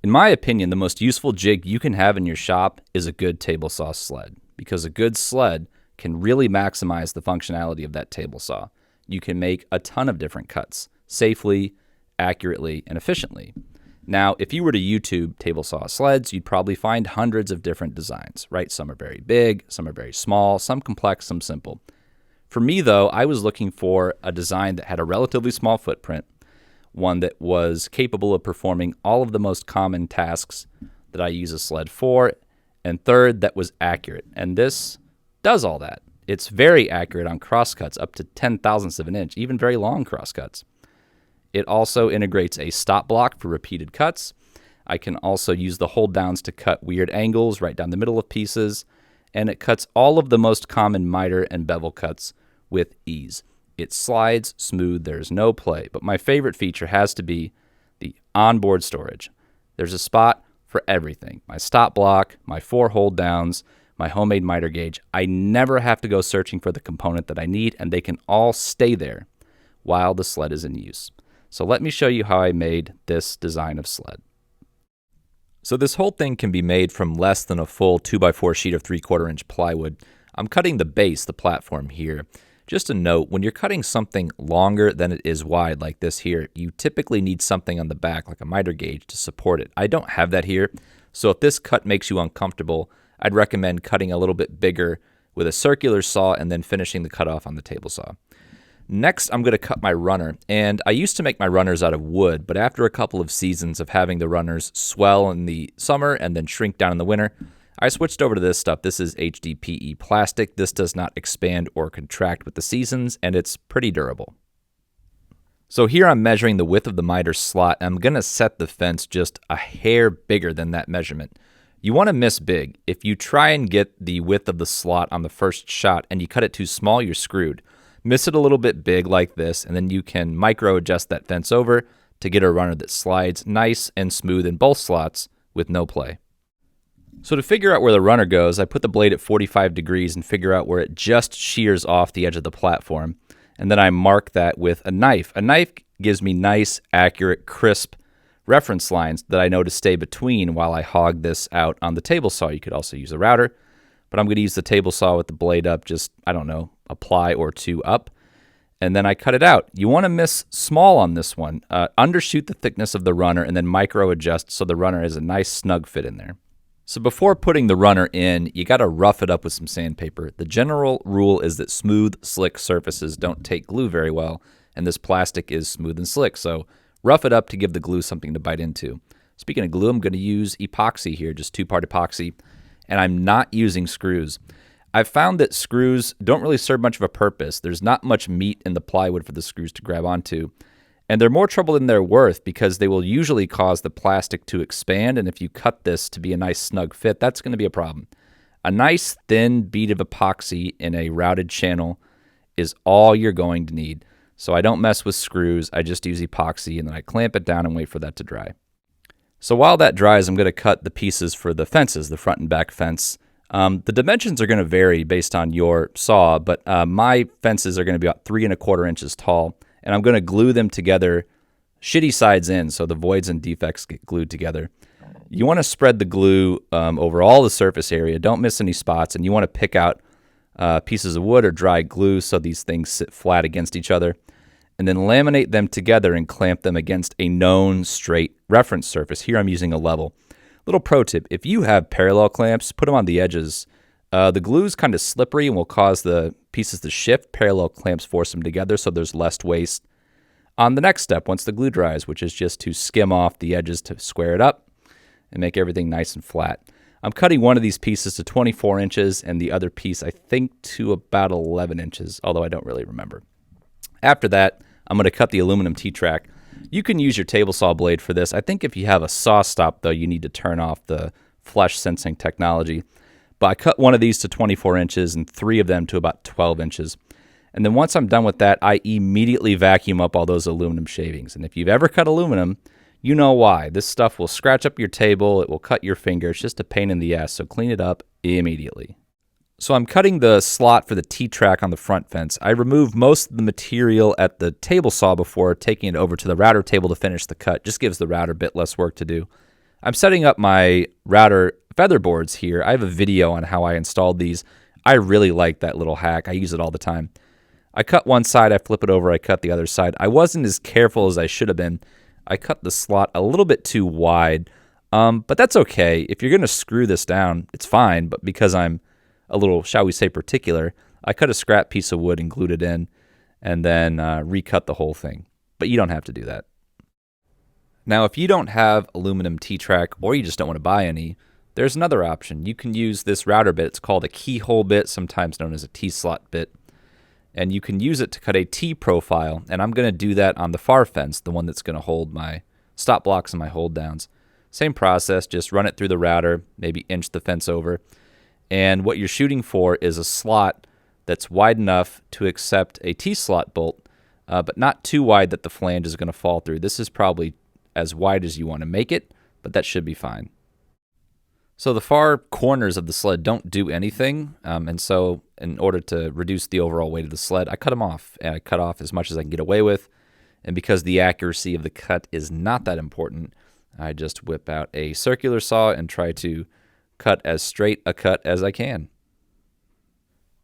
In my opinion, the most useful jig you can have in your shop is a good table saw sled, because a good sled can really maximize the functionality of that table saw. You can make a ton of different cuts safely, accurately, and efficiently. Now, if you were to YouTube table saw sleds, you'd probably find hundreds of different designs, right? Some are very big, some are very small, some complex, some simple. For me, though, I was looking for a design that had a relatively small footprint, one that was capable of performing all of the most common tasks that I use a sled for, and third, that was accurate. And this does all that. It's very accurate on crosscuts, up to 10,000ths of an inch, even very long crosscuts. It also integrates a stop block for repeated cuts. I can also use the hold downs to cut weird angles right down the middle of pieces, and it cuts all of the most common miter and bevel cuts with ease. It slides smooth, there's no play, but my favorite feature has to be the onboard storage. There's a spot for everything. My stop block, my 4 hold downs, my homemade miter gauge. I never have to go searching for the component that I need, and they can all stay there while the sled is in use. So let me show you how I made this design of sled. So this whole thing can be made from less than a full 2x4 sheet of 3/4 inch plywood. I'm cutting the base, the platform here. Just a note, when you're cutting something longer than it is wide like this here, you typically need something on the back like a miter gauge to support it. I don't have that here, so if this cut makes you uncomfortable, I'd recommend cutting a little bit bigger with a circular saw and then finishing the cut off on the table saw. Next, I'm going to cut my runner, and I used to make my runners out of wood, but after a couple of seasons of having the runners swell in the summer and then shrink down in the winter, I switched over to this stuff. This is HDPE plastic. This does not expand or contract with the seasons, and it's pretty durable. So here I'm measuring the width of the miter slot. I'm going to set the fence just a hair bigger than that measurement. You want to miss big. If you try and get the width of the slot on the first shot and you cut it too small, you're screwed. Miss it a little bit big like this, and then you can micro adjust that fence over to get a runner that slides nice and smooth in both slots with no play. So to figure out where the runner goes, I put the blade at 45 degrees and figure out where it just shears off the edge of the platform. And then I mark that with a knife. A knife gives me nice, accurate, crisp reference lines that I know to stay between while I hog this out on the table saw. You could also use a router, but I'm going to use the table saw with the blade up, just, I don't know, a ply or 2 up. And then I cut it out. You want to miss small on this one. Undershoot the thickness of the runner and then micro adjust so the runner has a nice snug fit in there. So before putting the runner in, you got to rough it up with some sandpaper. The general rule is that smooth, slick surfaces don't take glue very well, and this plastic is smooth and slick, so rough it up to give the glue something to bite into. Speaking of glue, I'm going to use epoxy here, just 2-part epoxy, and I'm not using screws. I've found that screws don't really serve much of a purpose. There's not much meat in the plywood for the screws to grab onto. And they're more trouble than they're worth because they will usually cause the plastic to expand, and if you cut this to be a nice snug fit, that's going to be a problem. A nice thin bead of epoxy in a routed channel is all you're going to need. So I don't mess with screws, I just use epoxy and then I clamp it down and wait for that to dry. So while that dries, I'm going to cut the pieces for the fences, the front and back fence. The dimensions are going to vary based on your saw, but my fences are going to be about 3¼ inches tall. And I'm going to glue them together, shitty sides in, so the voids and defects get glued together. You want to spread the glue over all the surface area. Don't miss any spots, and you want to pick out pieces of wood or dry glue so these things sit flat against each other. And then laminate them together and clamp them against a known straight reference surface. Here I'm using a level. Little pro tip, if you have parallel clamps, put them on the edges. The glue is kind of slippery and will cause the pieces to shift. Parallel clamps force them together so there's less waste. On the next step, once the glue dries, which is just to skim off the edges to square it up and make everything nice and flat. I'm cutting one of these pieces to 24 inches and the other piece I think to about 11 inches, although I don't really remember. After that, I'm going to cut the aluminum T-track. You can use your table saw blade for this. I think if you have a saw stop, though, you need to turn off the flesh sensing technology. But I cut one of these to 24 inches and 3 of them to about 12 inches. And then once I'm done with that, I immediately vacuum up all those aluminum shavings. And if you've ever cut aluminum, you know why. This stuff will scratch up your table. It will cut your finger. It's just a pain in the ass, so clean it up immediately. So I'm cutting the slot for the T-track on the front fence. I removed most of the material at the table saw before taking it over to the router table to finish the cut. Just gives the router a bit less work to do. I'm setting up my router feather boards here. I have a video on how I installed these. I really like that little hack. I use it all the time. I cut one side, I flip it over, I cut the other side. I wasn't as careful as I should have been. I cut the slot a little bit too wide, but that's okay. If you're going to screw this down, it's fine, but because I'm a little, shall we say, particular, I cut a scrap piece of wood and glued it in, and then recut the whole thing. But you don't have to do that. Now, if you don't have aluminum T-track or you just don't want to buy any, there's another option. You can use this router bit. It's called a keyhole bit, sometimes known as a T-slot bit. And you can use it to cut a T-profile. And I'm going to do that on the far fence, the one that's going to hold my stop blocks and my hold downs. Same process, just run it through the router, maybe inch the fence over. And what you're shooting for is a slot that's wide enough to accept a T-slot bolt, but not too wide that the flange is going to fall through. This is probably as wide as you want to make it, but that should be fine. So the far corners of the sled don't do anything, and so in order to reduce the overall weight of the sled, I cut them off, and I cut off as much as I can get away with. And because the accuracy of the cut is not that important, I just whip out a circular saw and try to cut as straight a cut as I can.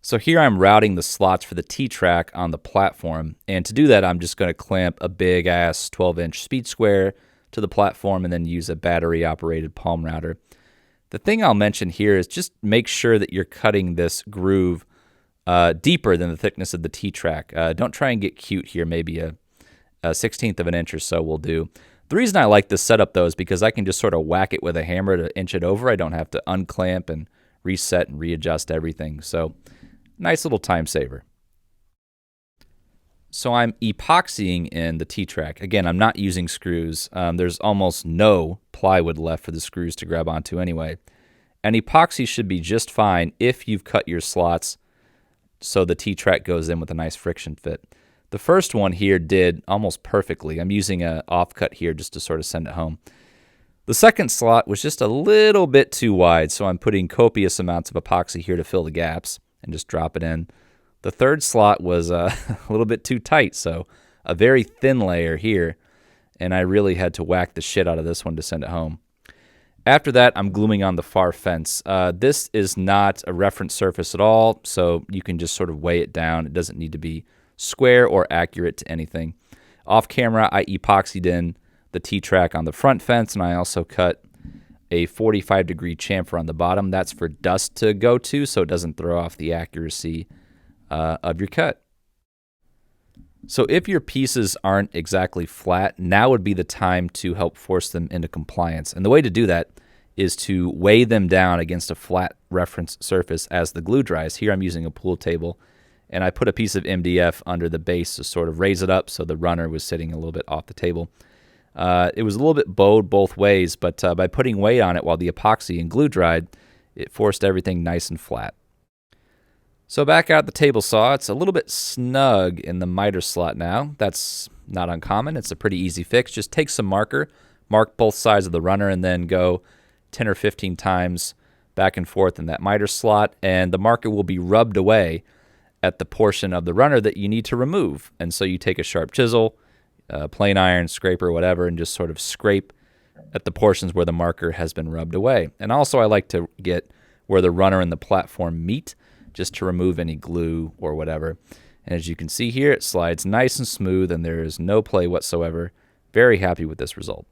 So here I'm routing the slots for the T-track on the platform, and to do that I'm just going to clamp a big ass 12-inch speed square to the platform and then use a battery operated palm router. The thing I'll mention here is just make sure that you're cutting this groove deeper than the thickness of the T-track. Don't try and get cute here, maybe a 1/16 of an inch or so will do. The reason I like this setup though is because I can just sort of whack it with a hammer to inch it over. I don't have to unclamp and reset and readjust everything. So nice little time saver. So I'm epoxying in the T-track. Again, I'm not using screws. There's almost no plywood left for the screws to grab onto anyway. And epoxy should be just fine if you've cut your slots so the T-track goes in with a nice friction fit. The first one here did almost perfectly. I'm using an offcut here just to sort of send it home. The second slot was just a little bit too wide, so I'm putting copious amounts of epoxy here to fill the gaps and just drop it in. The third slot was a little bit too tight, so a very thin layer here, and I really had to whack the shit out of this one to send it home. After that, I'm gluing on the far fence. This is not a reference surface at all, so you can just sort of weigh it down. It doesn't need to be square or accurate to anything. Off camera, I epoxied in the T-track on the front fence, and I also cut a 45-degree chamfer on the bottom. That's for dust to go to, so it doesn't throw off the accuracy of your cut. So if your pieces aren't exactly flat, now would be the time to help force them into compliance. And the way to do that is to weigh them down against a flat reference surface as the glue dries. Here I'm using a pool table, and I put a piece of MDF under the base to sort of raise it up so the runner was sitting a little bit off the table. It was a little bit bowed both ways, but by putting weight on it while the epoxy and glue dried, it forced everything nice and flat. So back out the table saw, it's a little bit snug in the miter slot now. That's not uncommon. It's a pretty easy fix. Just take some marker, mark both sides of the runner, and then go 10 or 15 times back and forth in that miter slot, and the marker will be rubbed away at the portion of the runner that you need to remove. And so you take a sharp chisel, plane iron, scraper, whatever, and just sort of scrape at the portions where the marker has been rubbed away. And also I like to get where the runner and the platform meet, just to remove any glue or whatever. And as you can see here, it slides nice and smooth and there is no play whatsoever. Very happy with this result.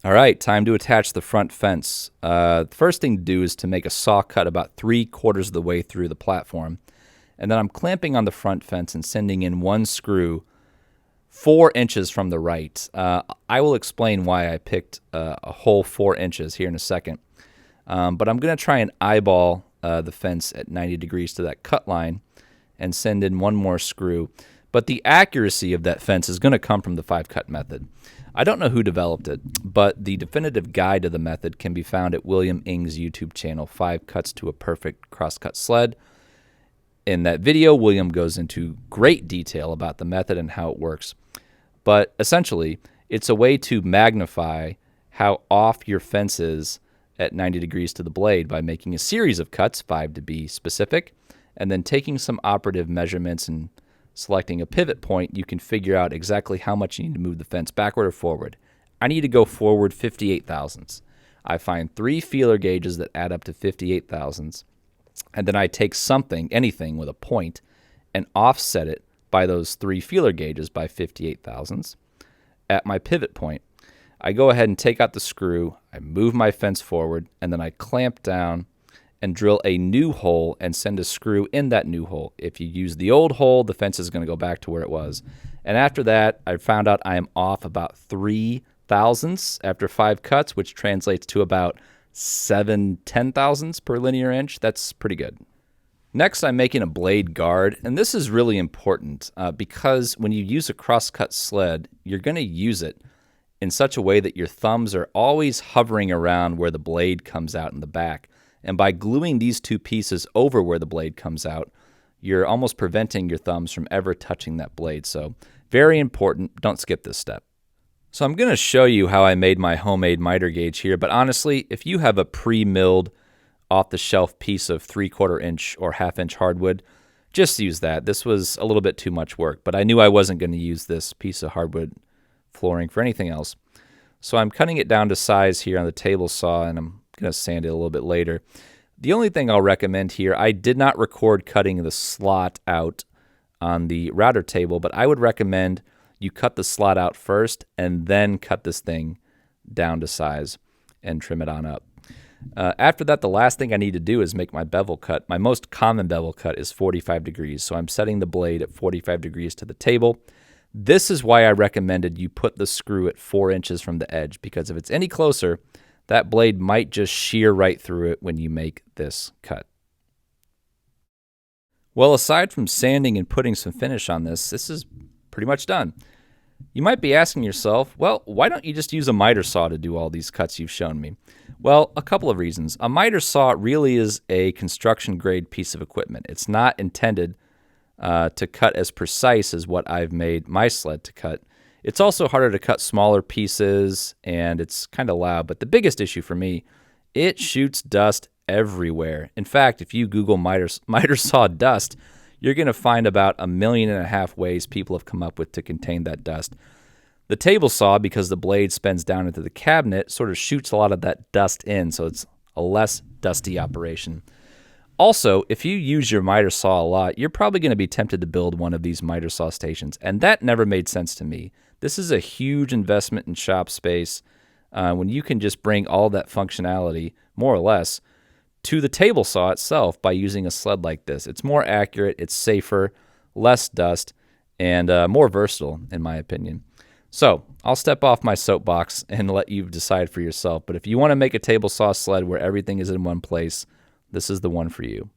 All right, time to attach the front fence. The first thing to do is to make a saw cut about 3/4 of the way through the platform. And then I'm clamping on the front fence and sending in one screw 4 inches from the right. I will explain why I picked a whole 4 inches here in a second. But I'm going to try and eyeball the fence at 90 degrees to that cut line and send in one more screw. But the accuracy of that fence is going to come from the 5-cut method. I don't know who developed it, but the definitive guide to the method can be found at William Ing's YouTube channel, 5 Cuts to a Perfect Crosscut Sled. In that video, William goes into great detail about the method and how it works. But essentially, it's a way to magnify how off your fence is at 90 degrees to the blade by making a series of cuts, 5 to be specific, and then taking some operative measurements and selecting a pivot point. You can figure out exactly how much you need to move the fence backward or forward. I need to go forward 58 thousandths. I find 3 feeler gauges that add up to 58 thousandths, and then I take something, anything with a point, and offset it by those 3 feeler gauges by 58 thousandths. At my pivot point, I go ahead and take out the screw, I move my fence forward, and then I clamp down and drill a new hole and send a screw in that new hole. If you use the old hole, the fence is going to go back to where it was. And after that, I found out I am off about 3 thousandths after 5 cuts, which translates to about 7/10 thousandths per linear inch. That's pretty good. Next, I'm making a blade guard, and this is really important because when you use a cross-cut sled, you're going to use it in such a way that your thumbs are always hovering around where the blade comes out in the back. And by gluing these 2 pieces over where the blade comes out, you're almost preventing your thumbs from ever touching that blade. So very important. Don't skip this step. So I'm going to show you how I made my homemade miter gauge here, but honestly, if you have a pre-milled off-the-shelf piece of 3/4 inch or 1/2 inch hardwood, just use that. This was a little bit too much work, but I knew I wasn't going to use this piece of hardwood flooring for anything else. So I'm cutting it down to size here on the table saw, and I'm going to sand it a little bit later. The only thing I'll recommend here, I did not record cutting the slot out on the router table, but I would recommend you cut the slot out first and then cut this thing down to size and trim it on up. After that, the last thing I need to do is make my bevel cut. My most common bevel cut is 45 degrees, so I'm setting the blade at 45 degrees to the table. This is why I recommended you put the screw at 4 inches from the edge, because if it's any closer, that blade might just shear right through it when you make this cut. Well, aside from sanding and putting some finish on this is pretty much done. You might be asking yourself, well, why don't you just use a miter saw to do all these cuts you've shown me? Well, a couple of reasons. A miter saw really is a construction grade piece of equipment. It's not intended to cut as precise as what I've made my sled to cut. It's also harder to cut smaller pieces, and it's kind of loud. But the biggest issue for me, it shoots dust everywhere. In fact, if you Google miter saw dust, you're going to find about 1.5 million ways people have come up with to contain that dust. The table saw, because the blade spins down into the cabinet, sort of shoots a lot of that dust in, so it's a less dusty operation. Also, if you use your miter saw a lot, you're probably going to be tempted to build one of these miter saw stations, and that never made sense to me. This is a huge investment in shop space when you can just bring all that functionality, more or less, to the table saw itself by using a sled like this. It's more accurate, it's safer, less dust, and more versatile, in my opinion. So I'll step off my soapbox and let you decide for yourself. But if you want to make a table saw sled where everything is in one place, this is the one for you.